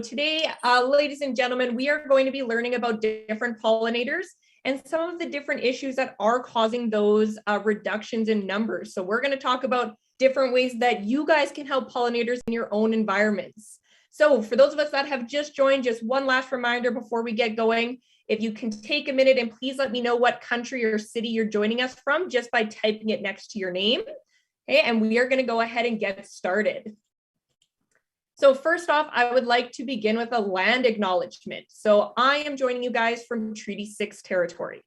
Today, ladies and gentlemen, we are going to be learning about different pollinators and some of the different issues that are causing those reductions in numbers. So we're going to talk about different ways that you guys can help pollinators in your own environments. So for those of us that have just joined, just one last reminder before we get going, if you can take a minute and please let me know what country or city you're joining us from just by typing it next to your name. Okay, and we are going to go ahead and get started. So first off, I would like to begin with a land acknowledgement. So I am joining you guys from Treaty 6 territory.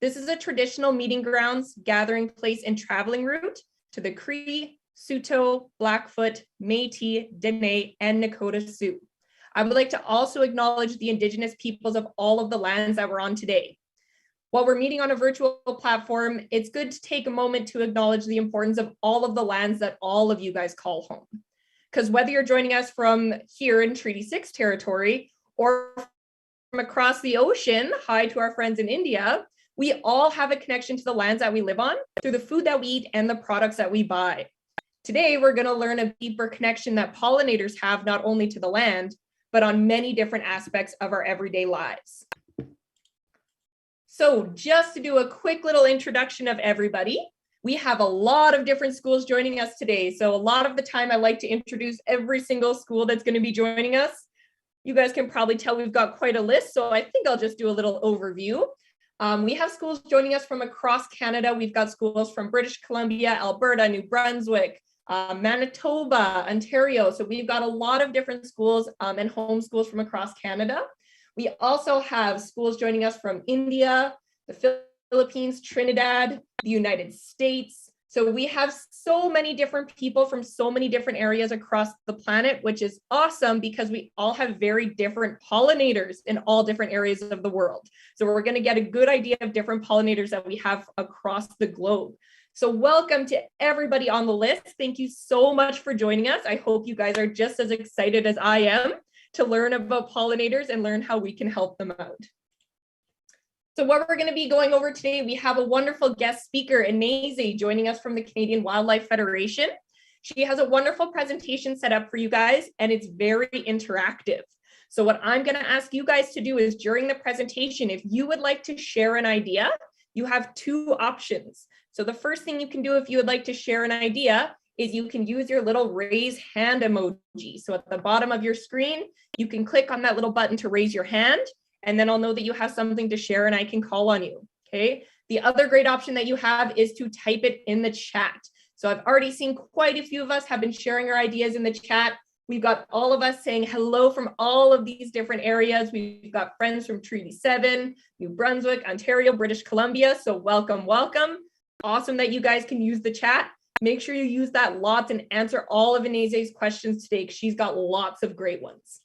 This is a traditional meeting grounds, gathering place, and traveling route to the Cree, Saulteaux, Blackfoot, Métis, Dene, and Nakota Sioux. I would like to also acknowledge the Indigenous peoples of all of the lands that we're on today. While we're meeting on a virtual platform, it's good to take a moment to acknowledge the importance of all of the lands that all of you guys call home. Because whether you're joining us from here in Treaty 6 territory or from across the ocean, hi to our friends in India, we all have a connection to the lands that we live on through the food that we eat and the products that we buy. Today, we're going to learn a deeper connection that pollinators have not only to the land, but on many different aspects of our everyday lives. So just to do a quick little introduction of everybody, we have a lot of different schools joining us today. So a lot of the time I like to introduce every single school that's going to be joining us. You guys can probably tell we've got quite a list. So I think I'll just do a little overview. We have schools joining us from across Canada. We've got schools from British Columbia, Alberta, New Brunswick, Manitoba, Ontario. So we've got a lot of different schools and home schools from across Canada. We also have schools joining us from India, the Philippines, Trinidad, the United States. So we have so many different people from so many different areas across the planet, which is awesome because we all have very different pollinators in all different areas of the world. So we're going to get a good idea of different pollinators that we have across the globe. So welcome to everybody on the list. Thank you so much for joining us. I hope you guys are just as excited as I am to learn about pollinators and learn how we can help them out. So what we're going to be going over today, we have a wonderful guest speaker, Ineze, joining us from the Canadian Wildlife Federation. She has a wonderful presentation set up for you guys, and it's very interactive. So what I'm going to ask you guys to do is during the presentation, if you would like to share an idea, you have two options. So the first thing you can do if you would like to share an idea is you can use your little raise hand emoji. So at the bottom of your screen, you can click on that little button to raise your hand. And then I'll know that you have something to share and I can call on you, okay? The other great option that you have is to type it in the chat. So I've already seen quite a few of us have been sharing our ideas in the chat. We've got all of us saying hello from all of these different areas. We've got friends from Treaty 7, New Brunswick, Ontario, British Columbia. So welcome, welcome. Awesome that you guys can use the chat. Make sure you use that lots and answer all of Ineze's questions today because she's got lots of great ones.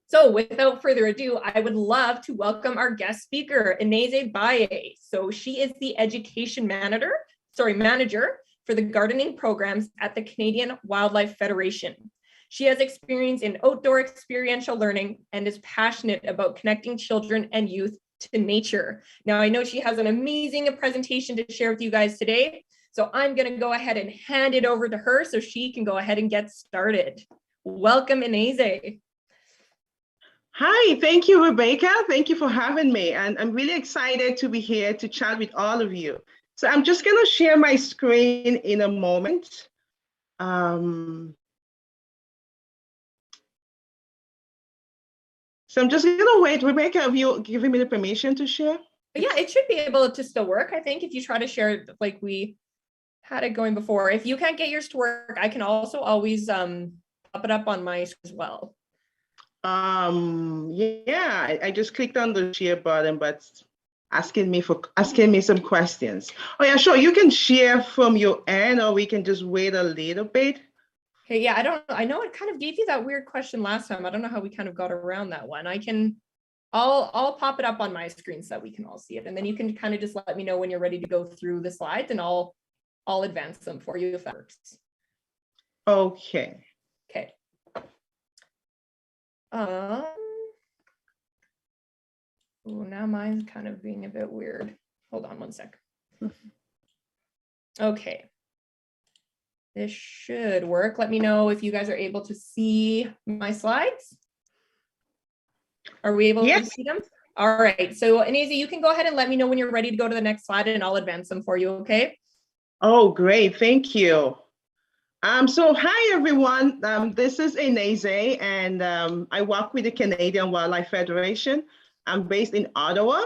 So without further ado, I would love to welcome our guest speaker, Ineze Baye. So she is the education manager for the gardening programs at the Canadian Wildlife Federation. She has experience in outdoor experiential learning and is passionate about connecting children and youth to nature. Now, I know she has an amazing presentation to share with you guys today. So I'm going to go ahead and hand it over to her so she can go ahead and get started. Welcome, Ineze. Hi, thank you, Rebecca. Thank you for having me. And I'm really excited to be here to chat with all of you. So I'm just going to share my screen in a moment. So I'm just going to wait. Rebecca, have you given me the permission to share? Yeah, it should be able to still work. I think if you try to share it like we had it going before. If you can't get yours to work, I can also always pop it up on my as well. Yeah, I just clicked on the share button, but asking me some questions. Oh yeah, sure. You can share from your end, or we can just wait a little bit. Okay, yeah, I know it kind of gave you that weird question last time. I don't know how we kind of got around that one. I'll pop it up on my screen so that we can all see it. And then you can kind of just let me know when you're ready to go through the slides and I'll advance them for you if that works. Okay. Okay. Now mine's kind of being a bit weird. Hold on one sec. Okay. This should work. Let me know if you guys are able to see my slides. Are we able to Yes. see them? All right. So Anazi, you can go ahead and let me know when you're ready to go to the next slide and I'll advance them for you, okay? Oh, great. Thank you. So hi, everyone. This is Anazi, and I work with the Canadian Wildlife Federation. I'm based in Ottawa.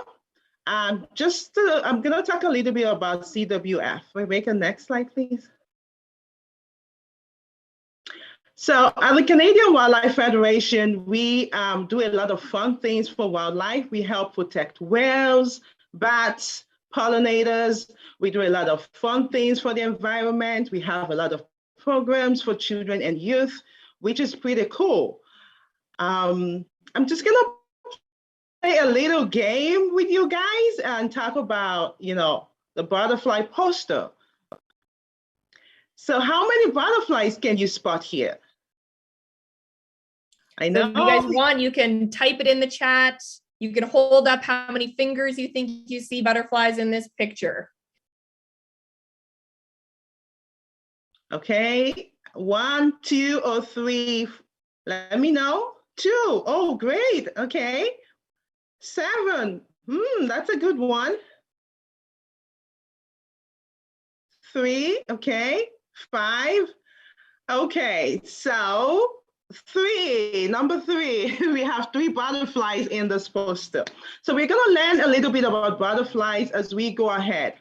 I'm going to talk a little bit about CWF. Rebecca, next slide, please. So at the Canadian Wildlife Federation, we do a lot of fun things for wildlife. We help protect whales, bats, pollinators. We do a lot of fun things for the environment. We have a lot of programs for children and youth, which is pretty cool. I'm just gonna play a little game with you guys and talk about, the butterfly poster. So how many butterflies can you spot here? I know. So if you guys want, you can type it in the chat. You can hold up how many fingers you think you see butterflies in this picture. Okay, 1, 2, or 3. Let me know. 2. Oh, great. Okay. 7. That's a good one. 3. Okay. 5. Okay, so 3, number 3, we have 3 butterflies in this poster. So we're going to learn a little bit about butterflies as we go ahead.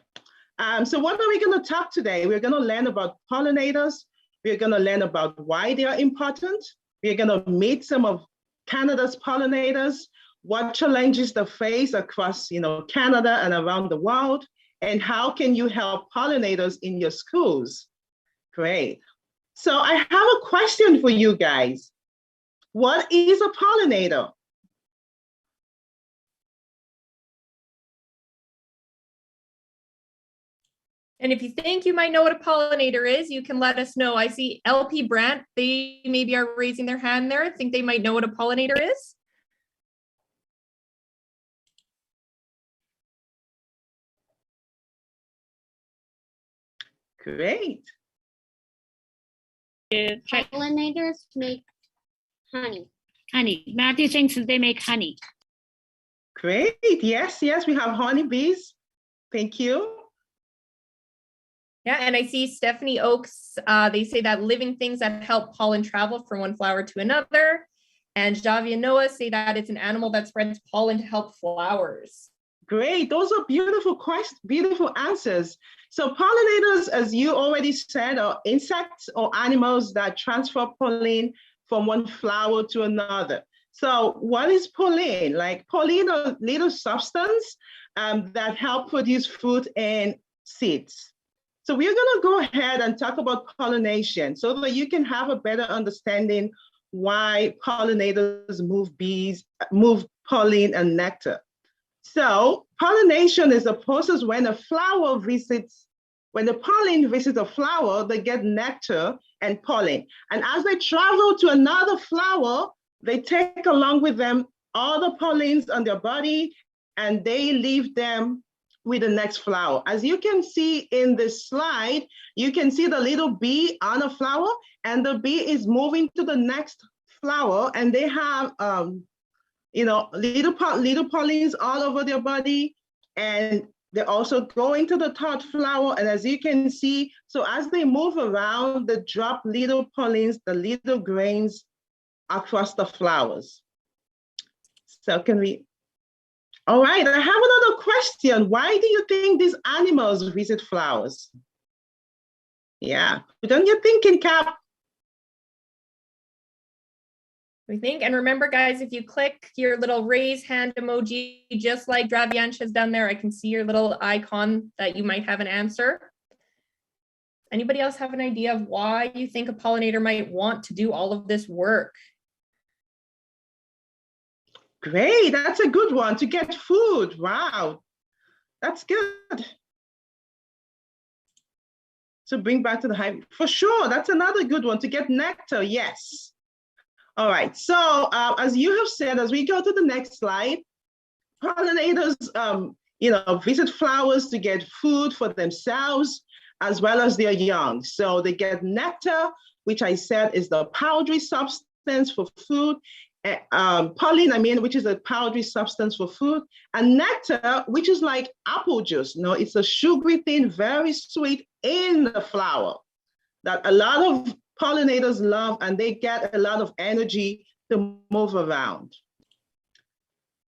So what are we going to talk today? We're going to learn about pollinators. We're going to learn about why they are important. We're going to meet some of Canada's pollinators, what challenges they face across, Canada and around the world, and how can you help pollinators in your schools? Great. So I have a question for you guys. What is a pollinator? And if you think you might know what a pollinator is, you can let us know. I see LP Brandt, they maybe are raising their hand there. I think they might know what a pollinator is. Great. Pollinators make honey. Honey. Matthew thinks that they make honey. Great. Yes, we have honeybees. Thank you. Yeah, and I see Stephanie Oakes, they say that living things that help pollen travel from one flower to another. And Javi and Noah say that it's an animal that spreads pollen to help flowers. Great. Those are beautiful questions, beautiful answers. So pollinators, as you already said, are insects or animals that transfer pollen from one flower to another. So what is pollen? Like pollen are little substance that help produce fruit and seeds. So we're going to go ahead and talk about pollination so that you can have a better understanding why pollinators move pollen and nectar. So pollination is a process when the pollen visits a flower, they get nectar and pollen. And as they travel to another flower, they take along with them all the pollens on their body and they leave them with the next flower. As you can see in this slide, you can see the little bee on a flower and the bee is moving to the next flower and they have little pollens all over their body, and they're also going to the third flower. And as you can see, so as they move around, they drop little pollens, the little grains across the flowers. So all right, I have another question. Why do you think these animals visit flowers? Yeah, put on your thinking cap. We think, and remember guys, if you click your little raise hand emoji, just like Draviansh has done there, I can see your little icon that you might have an answer. Anybody else have an idea of why you think a pollinator might want to do all of this work? Great, that's a good one, to get food. Wow, that's good. So bring back to the hive, for sure, that's another good one, to get nectar, yes. All right, so as you have said, as we go to the next slide, pollinators, visit flowers to get food for themselves as well as their young. So they get nectar, which I said is the powdery substance for food, pollen, which is a powdery substance for food, and nectar, which is like apple juice. It's a sugary thing, very sweet in the flower that a lot of pollinators love, and they get a lot of energy to move around.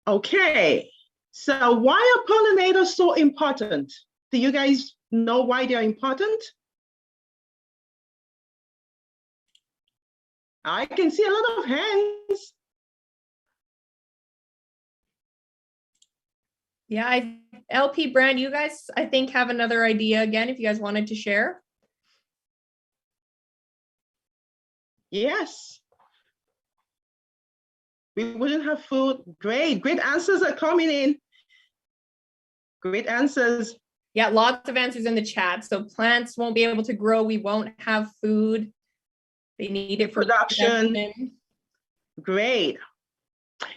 Okay, so why are pollinators so important? Do you guys know why they're important? I can see a lot of hands. Yeah, LP Brand, you guys, I think, have another idea again, if you guys wanted to share. Yes. We wouldn't have food. Great answers are coming in. Great answers. Yeah, lots of answers in the chat. So plants won't be able to grow. We won't have food. They need it for production. Great.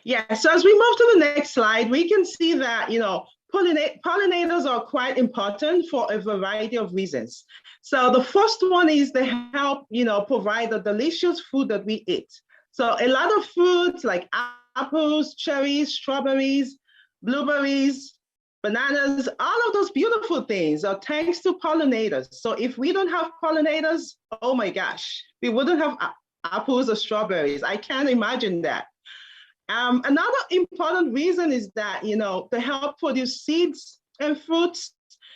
Yeah, so as we move to the next slide, we can see that, pollinators are quite important for a variety of reasons. So the first one is they help, provide the delicious food that we eat. So a lot of fruits like apples, cherries, strawberries, blueberries, bananas, all of those beautiful things are thanks to pollinators. So if we don't have pollinators, oh my gosh, we wouldn't have apples or strawberries. I can't imagine that. Another important reason is that, they help produce seeds and fruits.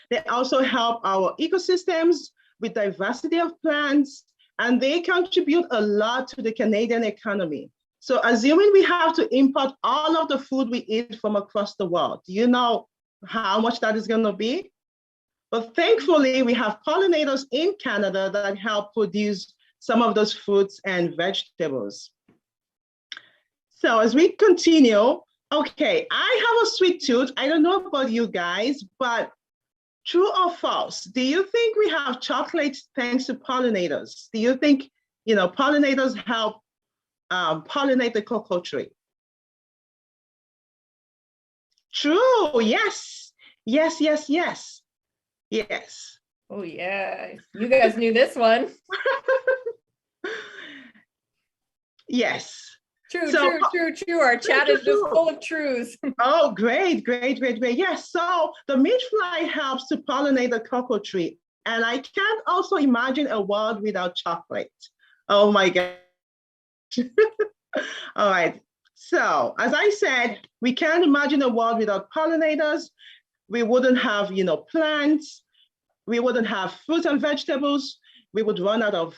They also help our ecosystems with diversity of plants, and they contribute a lot to the Canadian economy. So assuming we have to import all of the food we eat from across the world, do you know how much that is going to be? But thankfully, we have pollinators in Canada that help produce some of those fruits and vegetables. So as we continue, okay, I have a sweet tooth. I don't know about you guys, but true or false? Do you think we have chocolate thanks to pollinators? Do you think, pollinators help pollinate the cocoa tree? True, yes. Yes. Oh yeah, you guys knew this one. Yes. True. Our chat is just full of truths. Oh, great. Yes, so the meat fly helps to pollinate the cocoa tree. And I can't also imagine a world without chocolate. Oh my God. All right. So as I said, we can't imagine a world without pollinators. We wouldn't have, plants. We wouldn't have fruits and vegetables. We would run out of,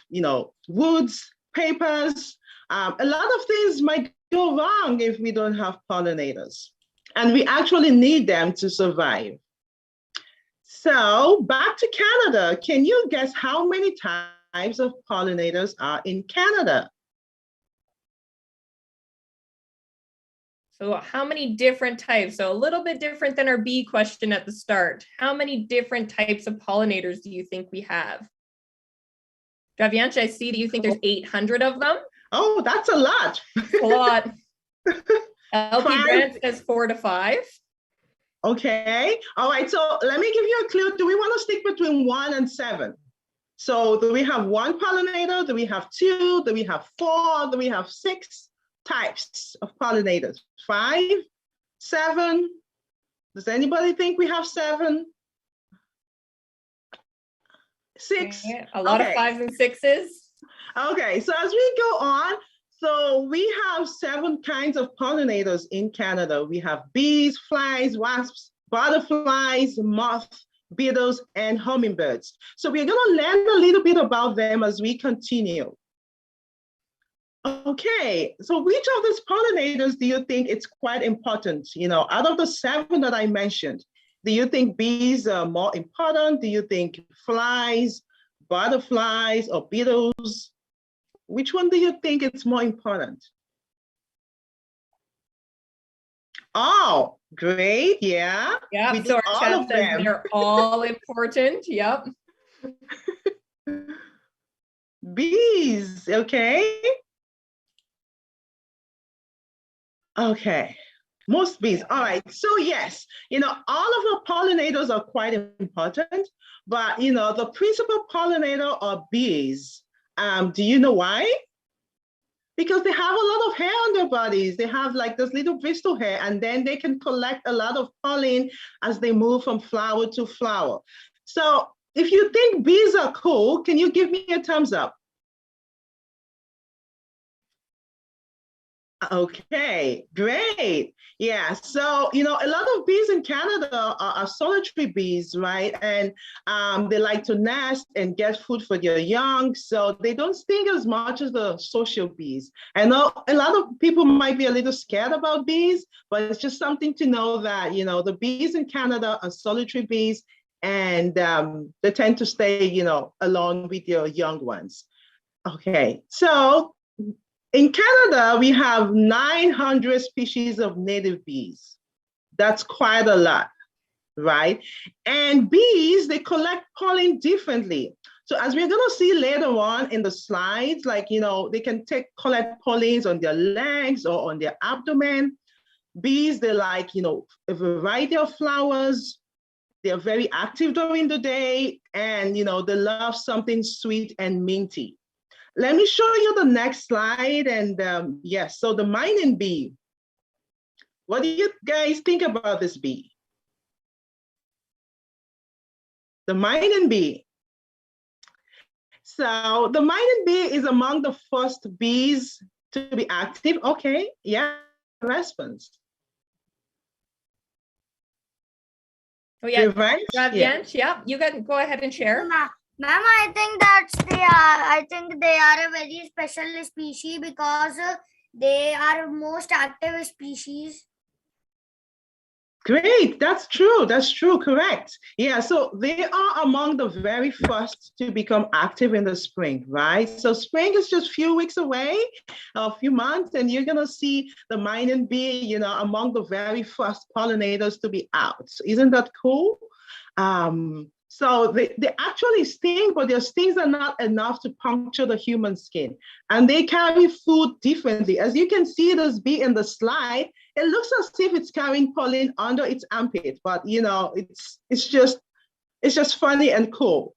woods, papers. A lot of things might go wrong if we don't have pollinators. And we actually need them to survive. So back to Canada. Can you guess how many types of pollinators are in Canada? So how many different types? So a little bit different than our bee question at the start. How many different types of pollinators do you think we have? Javianch, I see that you think there's 800 of them. Oh, that's a lot. A lot. LP Brand says 4 to 5. Okay. All right. So let me give you a clue. Do we want to stick between 1 and 7? So do we have 1 pollinator? Do we have 2? Do we have 4? Do we have 6 types of pollinators? 5? 7? Does anybody think we have 7? 6? Okay. A lot of 5s and 6s. Okay, so as we go on, so we have 7 kinds of pollinators in Canada. We have bees, flies, wasps, butterflies, moths, beetles, and hummingbirds. So we're going to learn a little bit about them as we continue. Okay, so which of these pollinators do you think it's quite important? Out of the 7 that I mentioned, do you think bees are more important? Do you think flies, butterflies, or beetles? Which one do you think is more important? Oh, great, yeah. Yeah, so our chat says they're all important, yep. Bees, okay. Okay, most bees, all right. So yes, all of the pollinators are quite important, but the principal pollinator are bees. Do you know why? Because they have a lot of hair on their bodies. They have like this little bristle hair, and then they can collect a lot of pollen as they move from flower to flower. So if you think bees are cool, can you give me a thumbs up? Okay, great. Yeah, so, a lot of bees in Canada are solitary bees, right? And they like to nest and get food for their young, so they don't sting as much as the social bees. I know a lot of people might be a little scared about bees, but it's just something to know that, the bees in Canada are solitary bees, and they tend to stay, alone with their young ones. Okay, so in Canada, we have 900 species of native bees. That's quite a lot, right? And bees, they collect pollen differently. So as we're gonna see later on in the slides, like, they can collect pollens on their legs or on their abdomen. Bees, they like, a variety of flowers. They're very active during the day, and, they love something sweet and minty. Let me show you the next slide. And yes, so the mining bee. What do you guys think about this bee? The mining bee. So the mining bee is among the first bees to be active. Okay, yeah, response. Oh yeah, Yeah. yeah, you can go ahead and share. Ma'am, I think they are a very special species because they are most active species. Great, that's true, correct. Yeah, so they are among the very first to become active in the spring, right? So spring is just a few weeks away, a few months, and you're gonna see the mining bee, among the very first pollinators to be out. So isn't that cool? So they actually sting, but their stings are not enough to puncture the human skin. And they carry food differently. As you can see this bee in the slide, it looks as if it's carrying pollen under its armpit, but it's just funny and cool.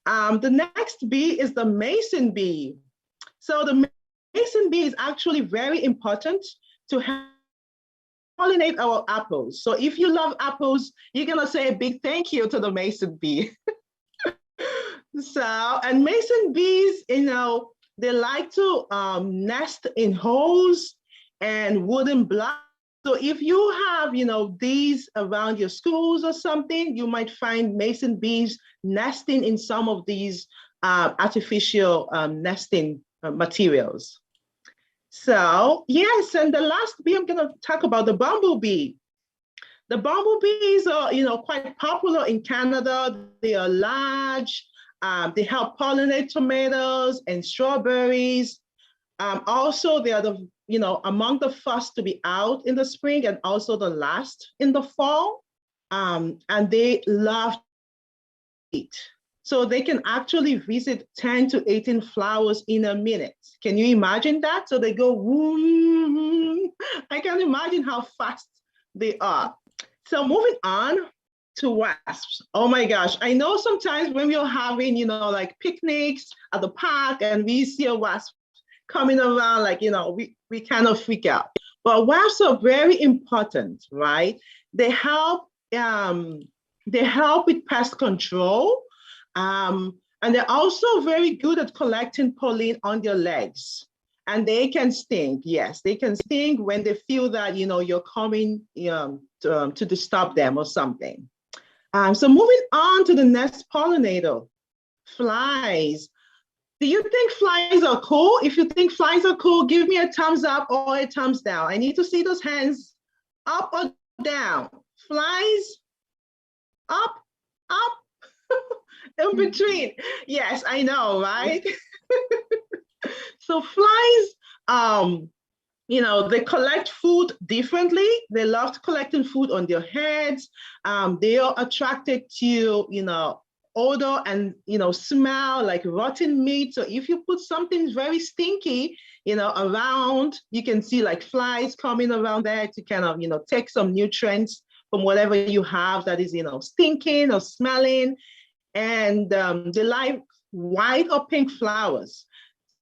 The next bee is the mason bee. So the mason bee is actually very important to have pollinate our apples. So if you love apples, you're gonna say a big thank you to the mason bee. And mason bees, they like to nest in holes and wooden blocks. So if you have, these around your schools or something, you might find mason bees nesting in some of these artificial nesting materials. So yes, and the last bee I'm gonna talk about, the bumblebee. The bumblebees are, quite popular in Canada. They are large. They help pollinate tomatoes and strawberries. Also, they are among the first to be out in the spring and also the last in the fall. And they love to eat. So they can actually visit 10 to 18 flowers in a minute. Can you imagine that? So they go, woo. I can imagine how fast they are. So moving on to wasps. Oh my gosh. I know sometimes when we're having, like picnics at the park and we see a wasp coming around, like, we kind of freak out. But wasps are very important, right? They help with pest control. And they're also very good at collecting pollen on their legs. And they can sting. Yes, they can sting when they feel that, you're coming to disturb them or something. So moving on to the next pollinator, flies. Do you think flies are cool? If you think flies are cool, give me a thumbs up or a thumbs down. I need to see those hands up or down. Flies, up, in between. Yes, I know, right? So flies, they collect food differently. They love collecting food on their heads. They are attracted to, odor and, smell like rotten meat. So if you put something very stinky, around, you can see like flies coming around there to kind of, take some nutrients from whatever you have that is, stinking or smelling. And they like white or pink flowers.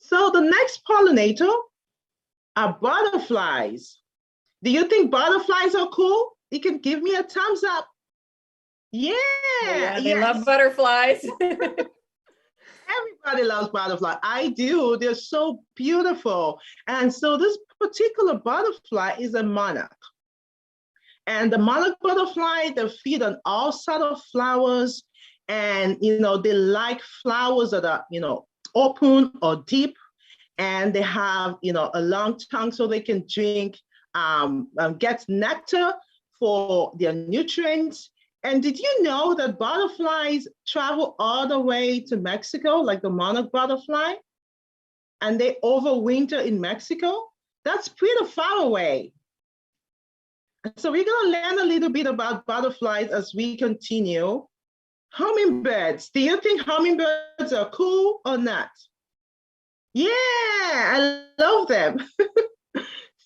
So the next pollinator are butterflies. Do you think butterflies are cool? You can give me a thumbs up. Yeah, Yeah, they yes. love butterflies. Everybody loves butterflies. I do. They're so beautiful. And so this particular butterfly is a monarch. And the monarch butterfly, they feed on all sorts of flowers. And, they like flowers that are, open or deep. And they have, a long tongue so they can drink, get nectar for their nutrients. And did you know that butterflies travel all the way to Mexico, like the monarch butterfly? And they overwinter in Mexico? That's pretty far away. So we're going to learn a little bit about butterflies as we continue. Hummingbirds. Do you think hummingbirds are cool or not? Yeah, I love them.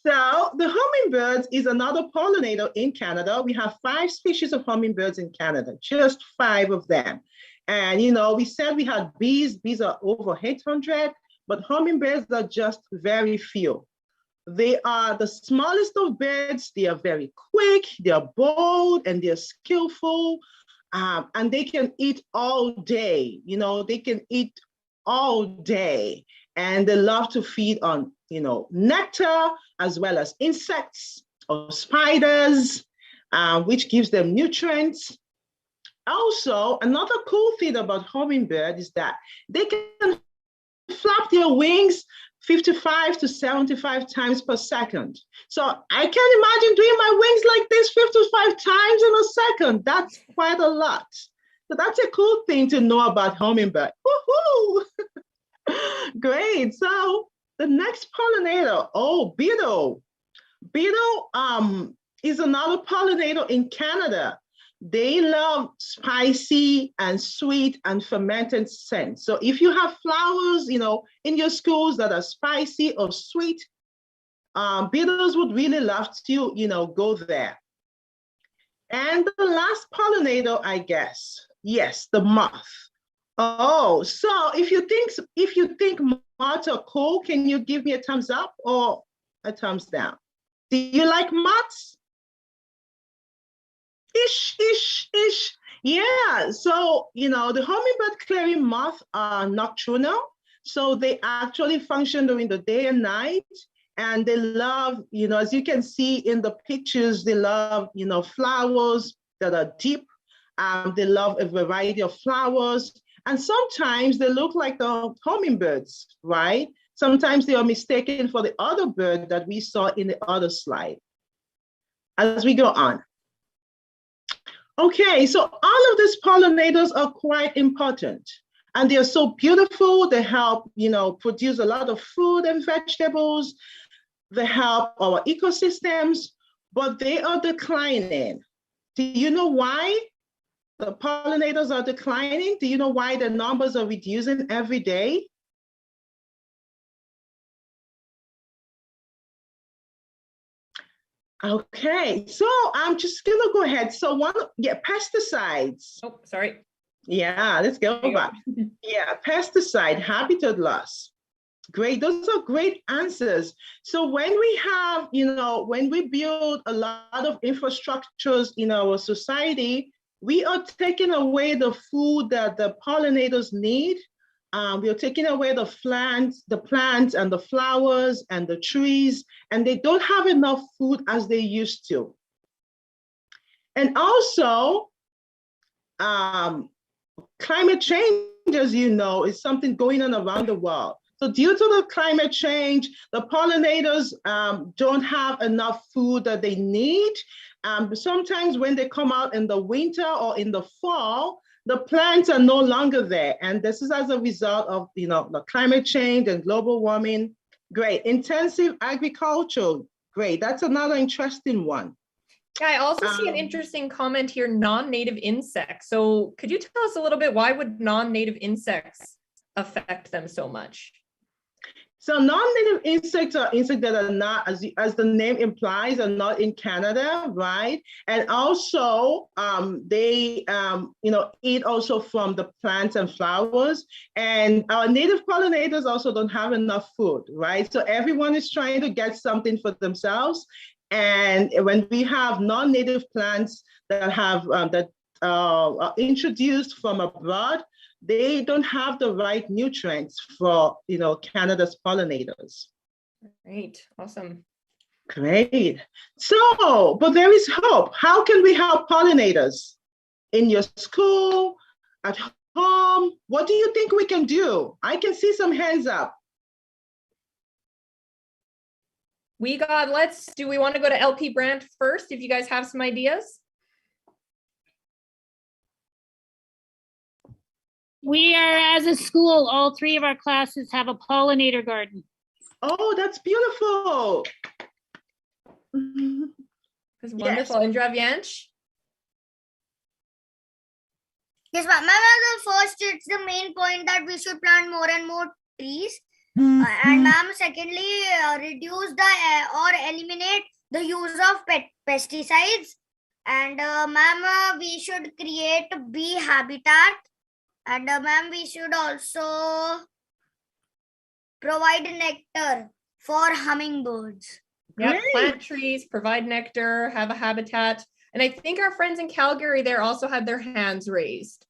So the hummingbirds is another pollinator in Canada. We have 5 species of hummingbirds in Canada, just 5 of them. And, we said we had bees. Bees are over 800, but hummingbirds are just very few. They are the smallest of birds. They are very quick, they are bold, and they're skillful. And they can eat all day. They can eat all day. And they love to feed on, nectar, as well as insects or spiders, which gives them nutrients. Also, another cool thing about hummingbird is that they can flap their wings 55 to 75 times per second. So I can't imagine doing my wings like this 55 times in a second. That's quite a lot. So that's a cool thing to know about hummingbird. Woohoo! Great. So the next pollinator, beetle. Beetle is another pollinator in Canada. They love spicy and sweet and fermented scents. So if you have flowers, in your schools that are spicy or sweet, beetles would really love to, go there. And the last pollinator, I guess, yes, the moth. Oh, so if you think moths are cool, can you give me a thumbs up or a thumbs down? Do you like moths? Ish. Yeah, so, the hummingbird clearing moth are nocturnal. So they actually function during the day and night. And they love, as you can see in the pictures, they love, flowers that are deep. They love a variety of flowers. And sometimes they look like the hummingbirds, right? Sometimes they are mistaken for the other bird that we saw in the other slide. As we go on. Okay, so all of these pollinators are quite important. And they are so beautiful. They help, produce a lot of food and vegetables. They help our ecosystems, but they are declining. Do you know why the pollinators are declining? Do you know why the numbers are reducing every day? Okay, so I'm just gonna go ahead. So pesticides. Oh, sorry. Yeah, let's go back. Yeah, pesticide, habitat loss. Great, those are great answers. So when we have, when we build a lot of infrastructures in our society, we are taking away the food that the pollinators need. We are taking away the plants and the flowers and the trees, and they don't have enough food as they used to. And also, climate change, as you know, is something going on around the world. So due to the climate change, the pollinators don't have enough food that they need. Sometimes when they come out in the winter or in the fall, the plants are no longer there. And this is as a result of, the climate change and global warming. Great. Intensive agriculture. Great. That's another interesting one. Yeah, I also see an interesting comment here, non-native insects. So could you tell us a little bit, why would non-native insects affect them so much? So non-native insects are insects that are not, as the name implies, are not in Canada, right? And also they eat also from the plants and flowers. And our native pollinators also don't have enough food, right? So everyone is trying to get something for themselves. And when we have non-native plants that are introduced from abroad, they don't have the right nutrients for, Canada's pollinators. Great, awesome. Great. So, but there is hope. How can we help pollinators? In your school, at home? What do you think we can do? I can see some hands up. Do we want to go to LP Brandt first if you guys have some ideas? We are, as a school, all three of our classes have a pollinator garden. Oh, that's beautiful. That's wonderful. And Dravyansh? Yes, ma'am. The first, it's the main point that we should plant more and more trees. And ma'am, secondly, reduce or eliminate the use of pesticides. And ma'am, we should create bee habitat. And ma'am, we should also provide nectar for hummingbirds. Yeah, plant trees, provide nectar, have a habitat. And I think our friends in Calgary there also had their hands raised.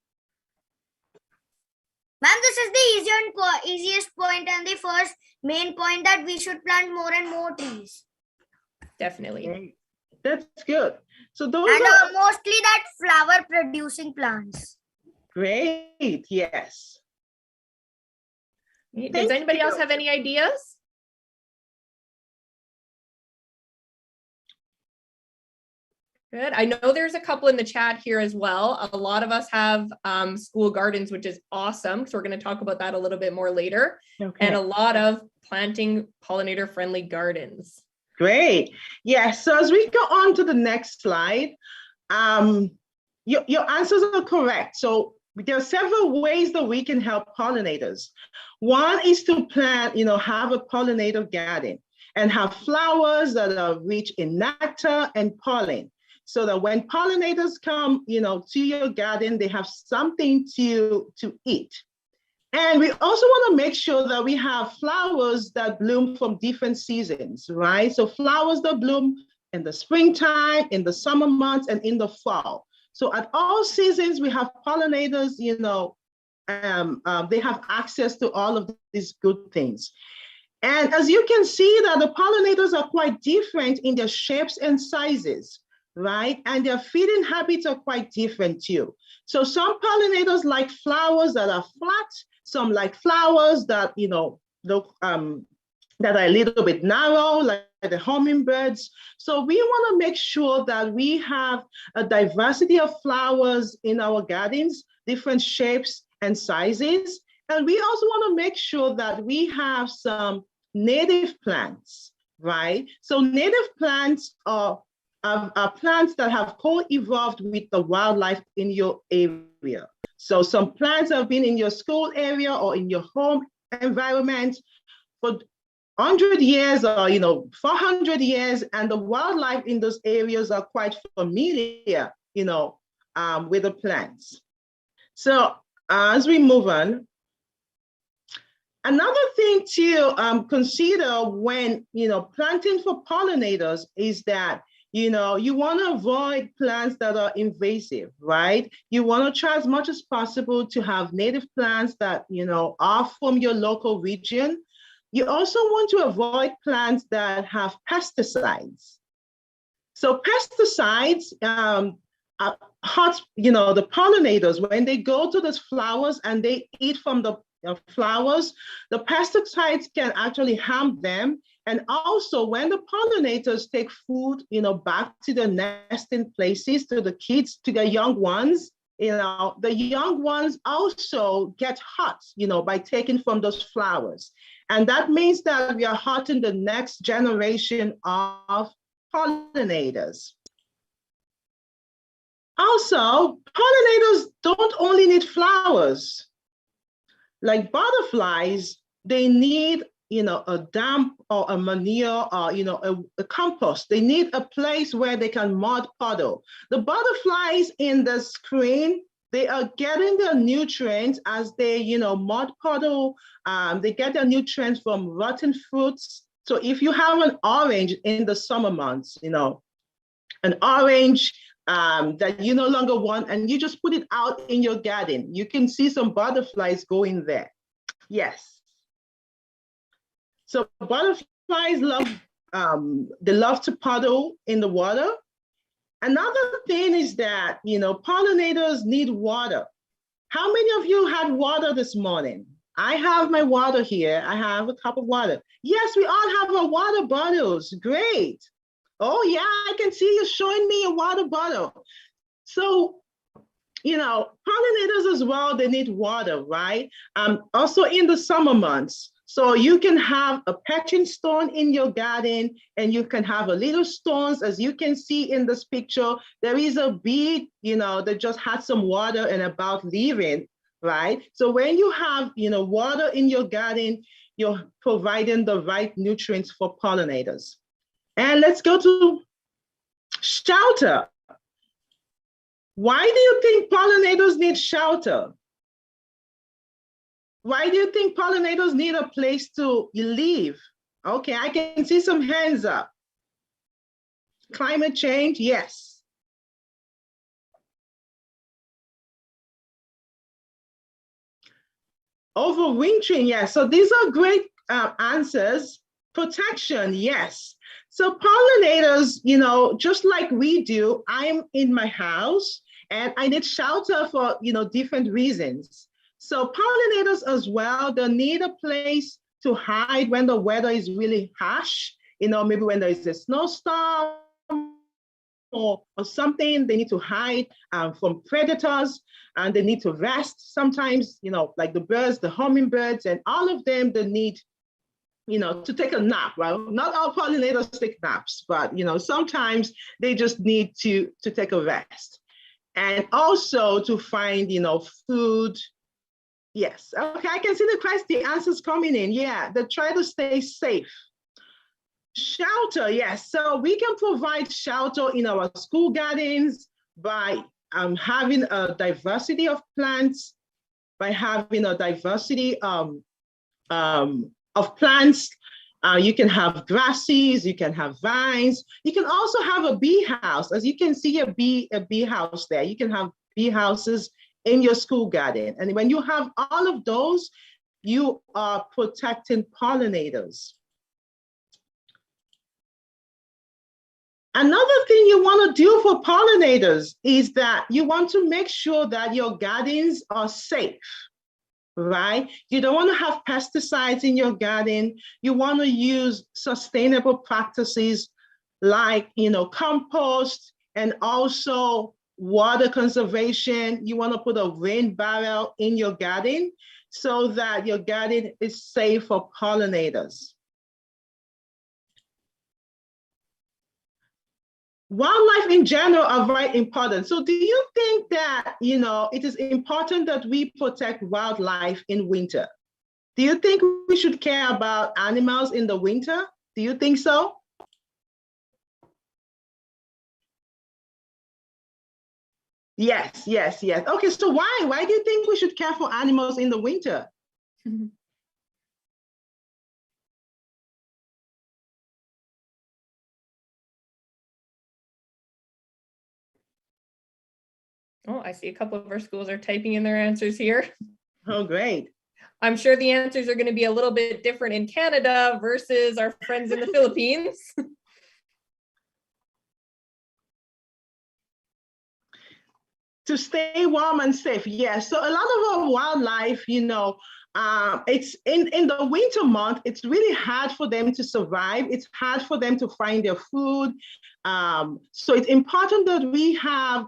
Ma'am, this is the easiest point and the first main point, that we should plant more and more trees. Definitely. That's good. So those are mostly that flower producing plants. Great, yes. Does anybody else have any ideas? Good. I know there's a couple in the chat here as well. A lot of us have school gardens, which is awesome. So we're going to talk about that a little bit more later. Okay. And a lot of planting pollinator-friendly gardens. Great. Yeah. So as we go on to the next slide, your answers are correct. So there are several ways that we can help pollinators. One is to plant, have a pollinator garden and have flowers that are rich in nectar and pollen, so that when pollinators come, to your garden, they have something to eat. And we also want to make sure that we have flowers that bloom from different seasons, right? So flowers that bloom in the springtime, in the summer months, and in the fall. So at all seasons, we have pollinators, they have access to all of these good things. And as you can see, that the pollinators are quite different in their shapes and sizes, right? And their feeding habits are quite different too. So some pollinators like flowers that are flat, some like flowers that, look, that are a little bit narrow, like the hummingbirds. So we want to make sure that we have a diversity of flowers in our gardens, different shapes and sizes. And we also want to make sure that we have some native plants, right? So native plants are plants that have co-evolved with the wildlife in your area. So some plants have been in your school area or in your home environment for 100 years or 400 years, and the wildlife in those areas are quite familiar, with the plants. So as we move on, another thing to consider when planting for pollinators is that you want to avoid plants that are invasive, right? You want to try as much as possible to have native plants that are from your local region. You also want to avoid plants that have pesticides. So pesticides hurt, the pollinators, when they go to those flowers and they eat from the flowers, the pesticides can actually harm them. And also when the pollinators take food, back to their nesting places, to the kids, to the young ones, the young ones also get hurt, by taking from those flowers. And that means that we are hurting the next generation of pollinators. Also, pollinators don't only need flowers. Like butterflies, they need a dump or a manure or, a compost. They need a place where they can mud puddle. The butterflies in the screen, they are getting their nutrients as they, mud puddle. They get their nutrients from rotten fruits. So if you have an orange in the summer months, an orange that you no longer want, and you just put it out in your garden, you can see some butterflies going there. Yes. So butterflies love, they love to puddle in the water. Another thing is that, pollinators need water. How many of you had water this morning? I have my water here. I have a cup of water. Yes, we all have our water bottles. Great. Oh yeah, I can see you showing me a water bottle. So, pollinators as well, they need water, right? Also in the summer months. So you can have a patching stone in your garden, and you can have a little stones, as you can see in this picture. There is a bee, that just had some water and about leaving, right? So when you have, water in your garden, you're providing the right nutrients for pollinators. And let's go to shelter. Why do you think pollinators need shelter? Why do you think pollinators need a place to live? Okay, I can see some hands up. Climate change, yes. Overwintering, yes. So these are great answers. Protection, yes. So pollinators, just like we do, I'm in my house and I need shelter for, different reasons. So pollinators as well, they need a place to hide when the weather is really harsh, maybe when there is a snowstorm or something, they need to hide from predators, and they need to rest sometimes, like the birds, the hummingbirds, and all of them, they need, to take a nap. Well, not all pollinators take naps, but, sometimes they just need to take a rest. And also to find, food. Yes, okay, I can see the answers coming in. Yeah, they try to stay safe. Shelter, yes. So we can provide shelter in our school gardens by having a diversity of plants, by having a diversity of plants. You can have grasses, you can have vines. You can also have a bee house. As you can see, a bee house there. You can have bee houses in your school garden. And when you have all of those, you are protecting pollinators. Another thing you want to do for pollinators is that you want to make sure that your gardens are safe, right? You don't want to have pesticides in your garden. You want to use sustainable practices like, compost, and also water conservation. You want to put a rain barrel in your garden so that your garden is safe for pollinators. Wildlife in general are very important. So do you think that, it is important that we protect wildlife in winter? Do you think we should care about animals in the winter? Do you think so? Yes. Okay, so why? Why do you think we should care for animals in the winter? Oh, I see a couple of our schools are typing in their answers here. Oh, great. I'm sure the answers are going to be a little bit different in Canada versus our friends in the Philippines. To stay warm and safe, yes. So a lot of our wildlife, it's in the winter month, it's really hard for them to survive. It's hard for them to find their food. So it's important that we have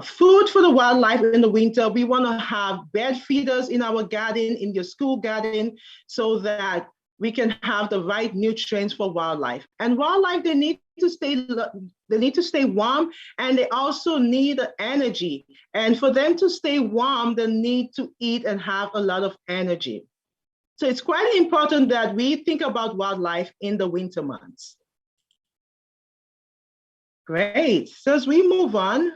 food for the wildlife in the winter. We want to have bird feeders in our garden, in your school garden, so that we can have the right nutrients for wildlife. And wildlife, they need to stay warm, and they also need energy. And for them to stay warm, they need to eat and have a lot of energy. So it's quite important that we think about wildlife in the winter months. Great. So as we move on,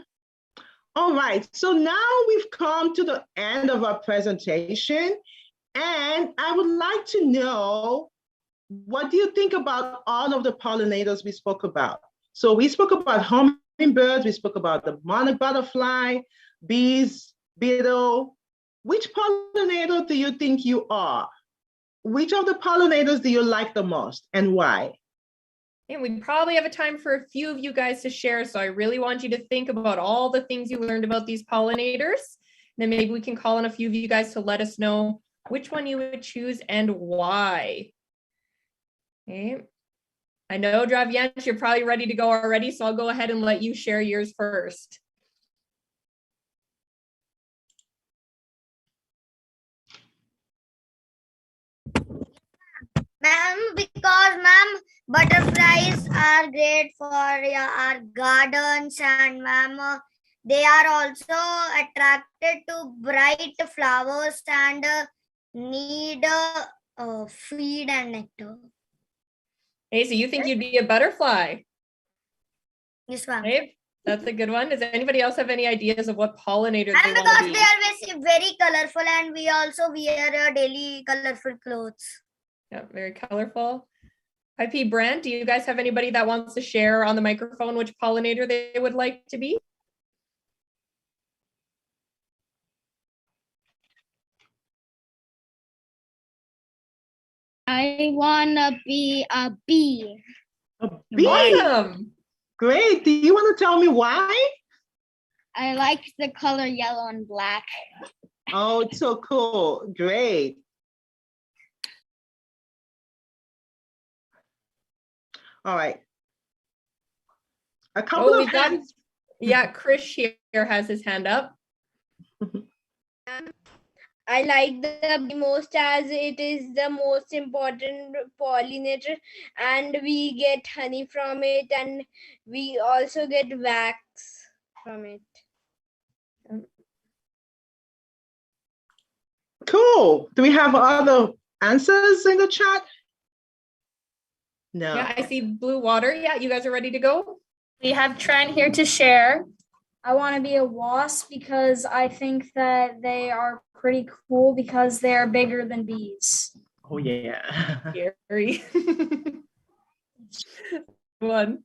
all right, so now we've come to the end of our presentation, and I would like to know, what do you think about all of the pollinators we spoke about? So we spoke about hummingbirds, we spoke about the monarch butterfly, bees, beetle. Which pollinator do you think you are? Which of the pollinators do you like the most and why? And we probably have a time for a few of you guys to share. So I really want you to think about all the things you learned about these pollinators. Then maybe we can call on a few of you guys to let us know which one you would choose and why. Okay. I know, Draviansh, you're probably ready to go already, so I'll go ahead and let you share yours first. Ma'am, because ma'am, butterflies are great for our gardens, and ma'am, they are also attracted to bright flowers and need feed and nectar. Hey, so you think you'd be a butterfly? Yes, ma'am. Hey, that's a good one. Does anybody else have any ideas of what pollinator they And want because to be? they are very colorful, and we also wear daily colorful clothes. Yeah, very colorful. IP Brand, do you guys have anybody that wants to share on the microphone which pollinator they would like to be? I wanna be a bee. A bee. Awesome. Great. Do you want to tell me why? I like the color yellow and black. Oh, it's so cool. Great. All right. A couple of hands. Yeah, Chris here has his hand up. I like the bee most as it is the most important pollinator, and we get honey from it, and we also get wax from it. Cool. Do we have other answers in the chat? No. Yeah, I see blue water. Yeah, you guys are ready to go? We have Trent here to share. I want to be a wasp because I think that they are pretty cool because they are bigger than bees. Oh, yeah. Gary. One.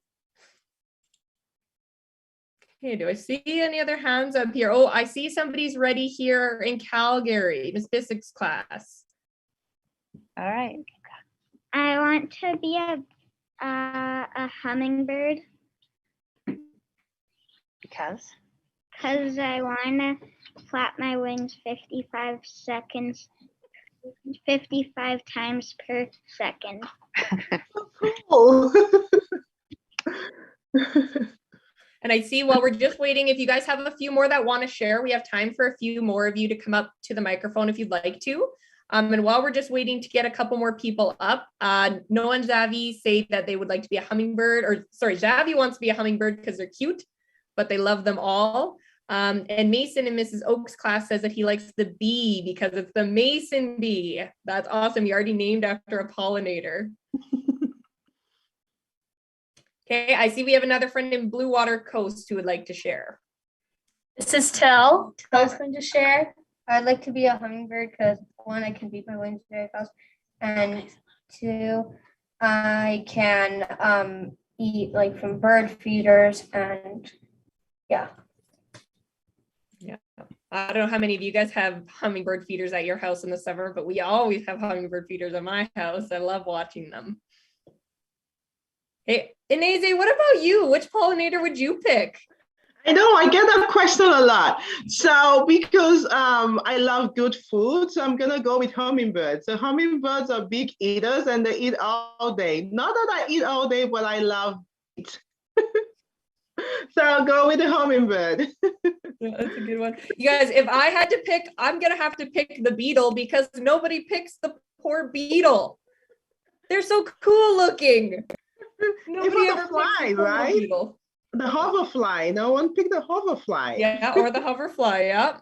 Okay, do I see any other hands up here? Oh, I see somebody's ready here in Calgary, Miss Bissex's class. All right. I want to be a hummingbird. Because? Because I want to flap my wings 55 times per second. Cool. And I see while we're just waiting, if you guys have a few more that want to share, we have time for a few more of you to come up to the microphone if you'd like to. And while we're just waiting to get a couple more people up, Noah and Zavi say that they would like to be a hummingbird, or sorry, Zavi wants to be a hummingbird because they're cute, but they love them all. And Mason in Mrs. Oak's class says that he likes the bee because it's the Mason bee. That's awesome. You already named after a pollinator. Okay, I see we have another friend in Blue Water Coast who would like to share. This is Tell. Tell's going to share. I'd like to be a hummingbird because one, I can beat my wings very fast, and two, I can eat like from bird feeders, and yeah. Yeah, I don't know how many of you guys have hummingbird feeders at your house in the summer, but we always have hummingbird feeders at my house. I love watching them. Hey, Ineze, what about you? Which pollinator would you pick? I know, I get that question a lot. So because I love good food, so I'm gonna go with hummingbirds. So hummingbirds are big eaters and they eat all day. Not that I eat all day, but I love it. So I'll go with the hummingbird. Yeah, that's a good one. You guys, if I had to pick, I'm gonna have to pick the beetle because nobody picks the poor beetle. They're so cool looking. Nobody ever fly, right? Beetle. The hoverfly. No one picked the hoverfly. Yeah, or the hoverfly. Yeah.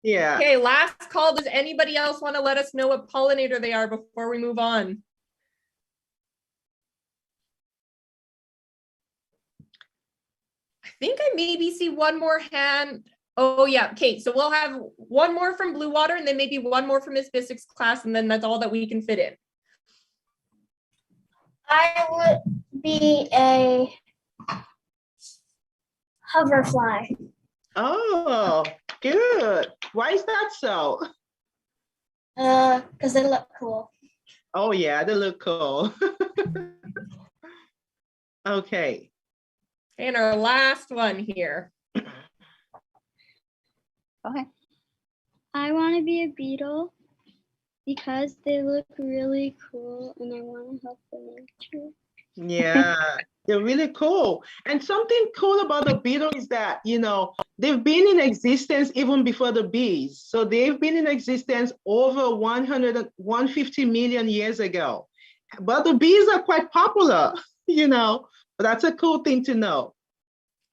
Yeah. Okay, last call. Does anybody else want to let us know what pollinator they are before we move on? I think I maybe see one more hand. Oh yeah, okay, so we'll have one more from Blue Water and then maybe one more from Miss Bissick's class, and then that's all that we can fit in. I would be a hoverfly. Oh, good. Why is that so? Because they look cool. Oh yeah, they look cool. Okay. And our last one here. Okay. I want to be a beetle because they look really cool and I want to help the nature. Yeah, they're really cool. And something cool about the beetle is that, you know, they've been in existence even before the bees. So they've been in existence over 150 million years ago. But the bees are quite popular, you know, but that's a cool thing to know.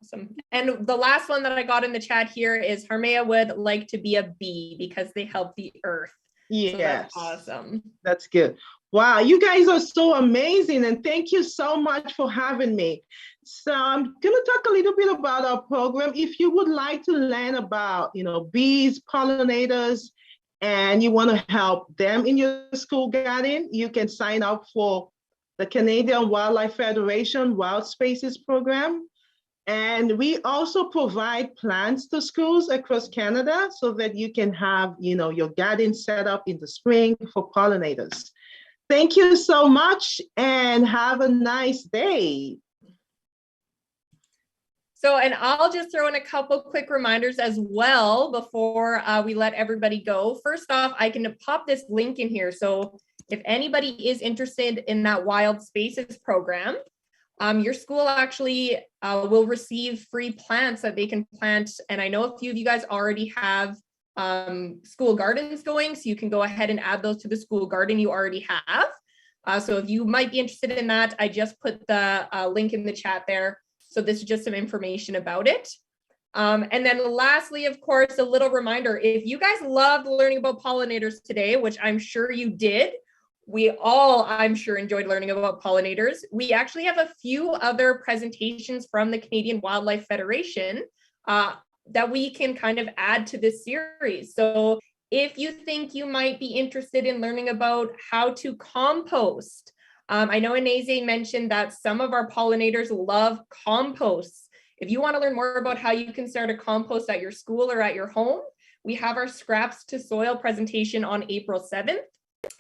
Awesome. And the last one that I got in the chat here is Hermea would like to be a bee because they help the earth. Yes. So that's awesome. That's good. Wow, you guys are so amazing, and thank you so much for having me. So I'm going to talk a little bit about our program. If you would like to learn about, you know, bees, pollinators, and you want to help them in your school garden, you can sign up for the Canadian Wildlife Federation Wild Spaces program. And we also provide plants to schools across Canada so that you can have, you know, your garden set up in the spring for pollinators. Thank you so much and have a nice day. So, and I'll just throw in a couple quick reminders as well before we let everybody go. First off, I can pop this link in here. So if anybody is interested in that Wild Spaces program, your school actually will receive free plants that they can plant. And I know a few of you guys already have school gardens going, so you can go ahead and add those to the school garden you already have. So if you might be interested in that, I just put the link in the chat there. So this is just some information about it. And then lastly, of course, a little reminder, if you guys loved learning about pollinators today, which I'm sure you did, we all, I'm sure, enjoyed learning about pollinators. We actually have a few other presentations from the Canadian Wildlife Federation that we can kind of add to this series. So if you think you might be interested in learning about how to compost, I know Ineze mentioned that some of our pollinators love composts. If you want to learn more about how you can start a compost at your school or at your home, we have our Scraps to Soil presentation on April 7th.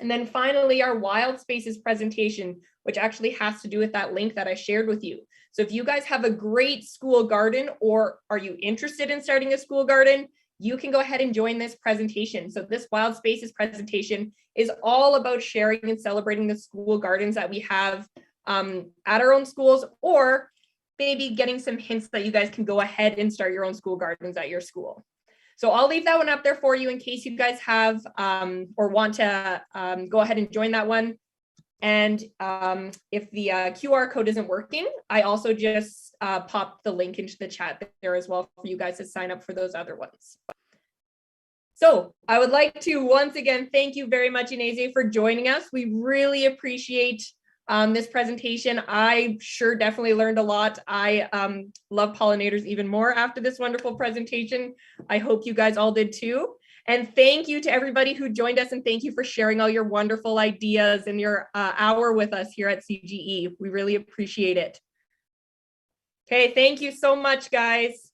And then finally, our Wild Spaces presentation, which actually has to do with that link that I shared with you. So if you guys have a great school garden or are you interested in starting a school garden, you can go ahead and join this presentation. So this Wild Spaces presentation is all about sharing and celebrating the school gardens that we have at our own schools, or maybe getting some hints that you guys can go ahead and start your own school gardens at your school. So I'll leave that one up there for you in case you guys have or want to go ahead and join that one. And if the QR code isn't working, I also just popped the link into the chat there as well for you guys to sign up for those other ones. So I would like to once again thank you very much, Ineze, for joining us. We really appreciate this presentation. I sure definitely learned a lot. I love pollinators even more after this wonderful presentation. I hope you guys all did too. And thank you to everybody who joined us, and thank you for sharing all your wonderful ideas and your hour with us here at CGE. We really appreciate it. Okay, thank you so much, guys.